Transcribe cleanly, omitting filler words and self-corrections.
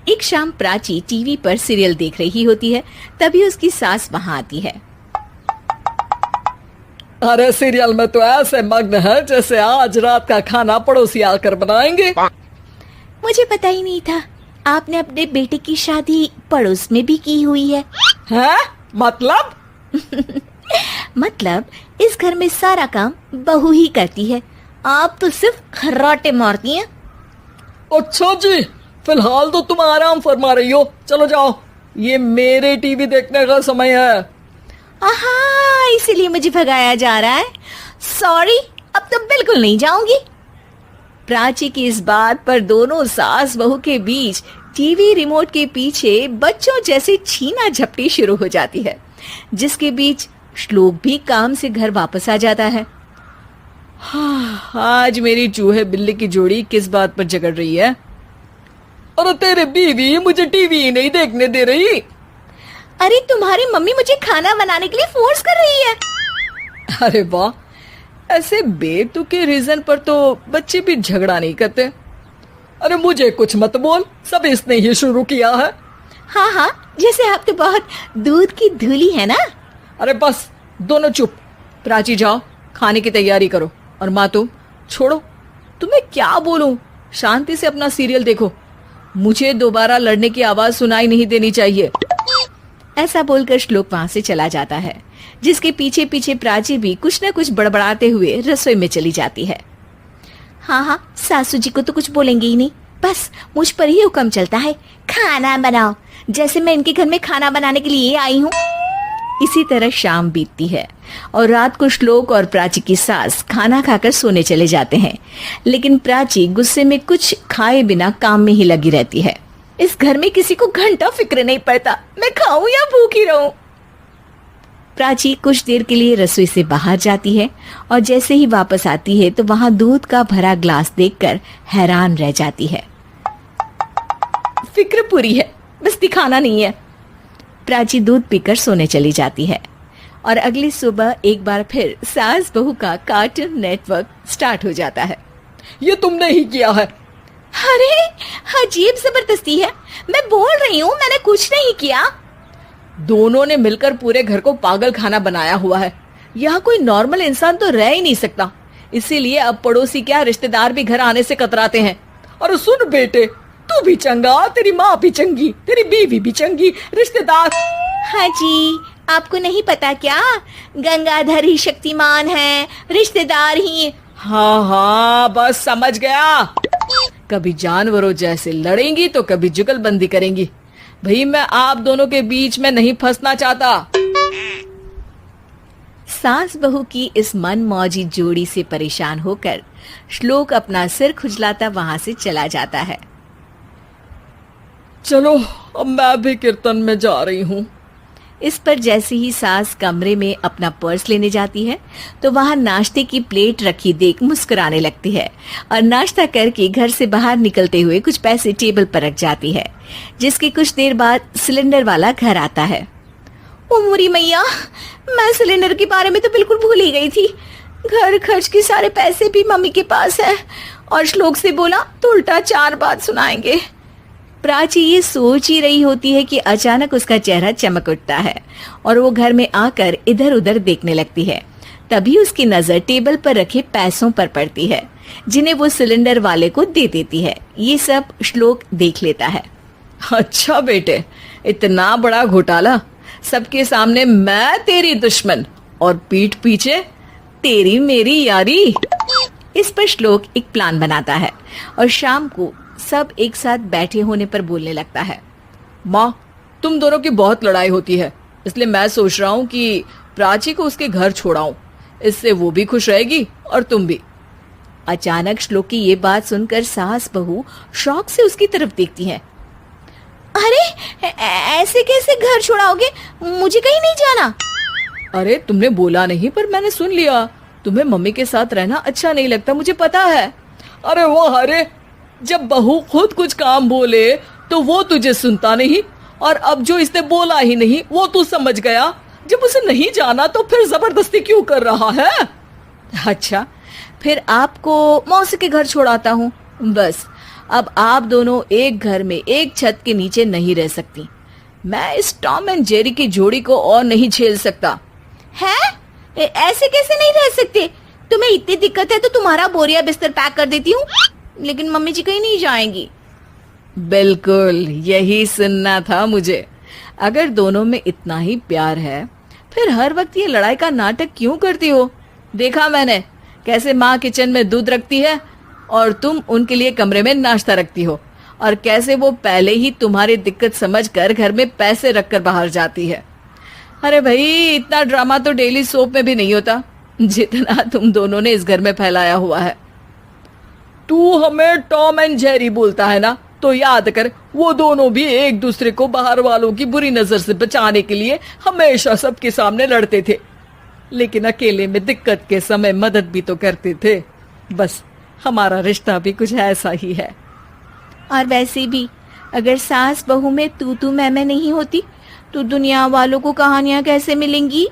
एक शाम प्राची टीवी पर सीरियल देख रही होती है। तभी उसकी सास वहां आती है। अरे सीरियल में तो ऐसे मग्न है जैसे आज रात का खाना पड़ोसी आकर बनाएंगे। मुझे पता ही नहीं था आपने अपने बेटे की शादी पड़ोस में भी की हुई है। हैं? मतलब? मतलब इस घर में सारा काम बहू ही करती है, आप तो सिर्फ खर्राटे मारती हैं। अच्छा जी, फिलहाल तो तुम आराम फरमा रही हो, चलो जाओ, ये मेरे टीवी देखने का समय है। आहा, इसीलिए मुझे भगाया जा रहा है। सॉरी, अब तो बिल्कुल नहीं जाऊंगी। प्राची की इस बात पर दोनों सास बहू के बीच टीवी रिमोट के पीछे बच्चों जैसे छीना झपटी शुरू हो जाती है, जिसके बीच श्लोक भी काम से घर वापस आ जाता है। हाँ, आज मेरी चूहे बिल्ली की जोड़ी किस बात पर झगड़ रही है? अरे तेरे बीवी मुझे टीवी ही नहीं देखने दे रही। अरे तुम्हारी मम्मी मुझे खाना बनाने के लिए फोर्स कर रही है। अरे वाह, ऐसे बेतुके रीजन पर तो बच्चे भी झगड़ा नहीं करते। अरे मुझे कुछ मत बोल, सब इसने ही शुरू किया है। हाँ हाँ, जैसे आप तो बहुत दूध की धूली है ना। अरे बस, दोनों चुप। प्राची जाओ, खाने की तैयारी करो। और माँ तुम छोड़ो, तुम्हें क्या बोलूं, शांति से अपना सीरियल देखो, मुझे दोबारा लड़ने की आवाज सुनाई नहीं देनी चाहिए। ऐसा बोलकर श्लोक वहां से चला जाता है, जिसके पीछे पीछे प्राची भी कुछ न कुछ बड़बड़ाते हुए रसोई में चली जाती है। हाँ हाँ, सासू जी को तो कुछ बोलेंगे ही नहीं, बस मुझ पर ही हुक्म चलता है, खाना बनाओ, जैसे मैं इनके घर में खाना बनाने के लिए आई हूँ। इसी तरह शाम बीतती है और रात को श्लोक और प्राची की सास खाना खाकर सोने चले जाते हैं, लेकिन प्राची गुस्से में कुछ खाए बिना काम में ही लगी रहती है। इस घर में किसी को घंटा फिक्र नहीं पड़ता, मैं खाऊं या भूखी रहूं। प्राची कुछ देर के लिए रसोई से बाहर जाती है और जैसे ही वापस आती है तो वहां दूध का भरा ग्लास देखकर हैरान रह जाती है। फिक्र पूरी है, बस दिखाना नहीं है। प्राची दूध पीकर सोने चली जाती है और अगली सुबह एक बार फिर सास बहू का कार्टून नेटवर्क स्टार्ट हो जाता है। ये तुमने ही किया है। अरे अजीब जबरदस्ती है, मैं बोल रही हूँ मैंने कुछ नहीं किया। दोनों ने मिलकर पूरे घर को पागल खाना बनाया हुआ है। यहाँ कोई नॉर्मल इंसान तो रह ही नहीं सकता, इसीलिए अब पड़ोसी क्या रिश्तेदार भी घर आने से कतराते हैं। और सुन बेटे, तू भी चंगा, तेरी माँ भी चंगी, तेरी बीवी भी चंगी, रिश्तेदार। हाँ जी, आपको नहीं पता क्या, गंगाधर ही शक्तिमान है, रिश्तेदार ही। हाँ हाँ, बस समझ गया। कभी जानवरों जैसे लड़ेंगी तो कभी जुगलबंदी करेंगी। भाई मैं आप दोनों के बीच में नहीं फंसना चाहता। सास बहू की इस मन मौजी जोड़ी से परेशान होकर श्लोक अपना सिर खुजलाता वहां से चला जाता है। चलो अब मैं भी कीर्तन में जा रही हूँ। इस पर जैसे ही सास कमरे में अपना पर्स लेने जाती है तो वहां नाश्ते की प्लेट रखी देख मुस्कुराने लगती है और नाश्ता करके घर से बाहर निकलते हुए कुछ पैसे टेबल पर रख जाती है, जिसके कुछ देर बाद सिलेंडर वाला घर आता है। ओ मुरी मैया, मैं सिलेंडर के बारे में तो बिल्कुल भूल ही गई थी। घर खर्च के सारे पैसे भी मम्मी के पास है और श्लोक से बोला तो उल्टा 4 बात सुनाएंगे। प्राची ये सोच ही रही होती है कि अचानक उसका चेहरा चमक उठता है और वो घर में आकर इधर उधर देखने लगती है। तभी उसकी नजर टेबल पर रखे पैसों पर पड़ती है, जिन्हें वो सिलेंडर वाले को दे देती है। ये सब श्लोक देख लेता है। अच्छा बेटे, इतना बड़ा घोटाला, सबके सामने मैं तेरी दुश्मन और पीठ पीछे तेरी मेरी यारी। इस पर श्लोक एक प्लान बनाता है और शाम को सब एक साथ बैठे होने पर बोलने लगता है। माँ, तुम दोनों की बहुत लड़ाई होती है, इसलिए मैं सोच रहा हूँ कि प्राची को उसके घर छोड़ाऊं, इससे वो भी खुश रहेगी और तुम भी। अचानक श्लोक की ये बात सुनकर सास बहू शौक से उसकी तरफ देखती हैं। अरे ऐसे कैसे घर छोड़ाओगे, मुझे कहीं नहीं जाना। अरे तुमने बोला नहीं पर मैंने सुन लिया, तुम्हें मम्मी के साथ रहना अच्छा नहीं लगता, मुझे पता है। अरे वो अरे, जब बहू खुद कुछ काम बोले तो वो तुझे सुनता नहीं, और अब जो इसने बोला ही नहीं वो तू समझ गया। जब उसे नहीं जाना तो फिर जबरदस्ती क्यों कर रहा है? अच्छा, फिर आपको मौसी के घर छोड़ाता हूँ, बस अब आप दोनों एक घर में एक छत के नीचे नहीं रह सकती। मैं इस टॉम एंड जेरी की जोड़ी को और नहीं झेल सकता। है? ऐसे कैसे नहीं रह सकते? तुम्हें इतनी दिक्कत है तो तुम्हारा बोरिया बिस्तर पैक कर देती हूँ, लेकिन मम्मी जी कहीं नहीं जाएंगी। बिल्कुल यही सुनना था मुझे। अगर दोनों में इतना ही प्यार है फिर हर वक्त ये लड़ाई का नाटक क्यों करती हो? देखा मैंने कैसे माँ किचन में दूध रखती है और तुम उनके लिए कमरे में नाश्ता रखती हो, और कैसे वो पहले ही तुम्हारी दिक्कत समझकर घर में पैसे रखकर बाहर जाती है। अरे भाई, इतना ड्रामा तो डेली सोप में भी नहीं होता जितना तुम दोनों ने इस घर में फैलाया हुआ है। तू हमें टॉम एंड जेरी बोलता है ना, तो याद कर वो दोनों भी एक दूसरे को बाहर वालों की बुरी नजर से बचाने के लिए हमेशा सबके सामने लड़ते थे, लेकिन अकेले में दिक्कत के समय मदद भी तो करते थे। बस हमारा रिश्ता भी कुछ ऐसा ही है। और वैसे भी अगर सास बहू में तू मैं नहीं होती तो दुनिया वालों को कहानियां कैसे मिलेंगी?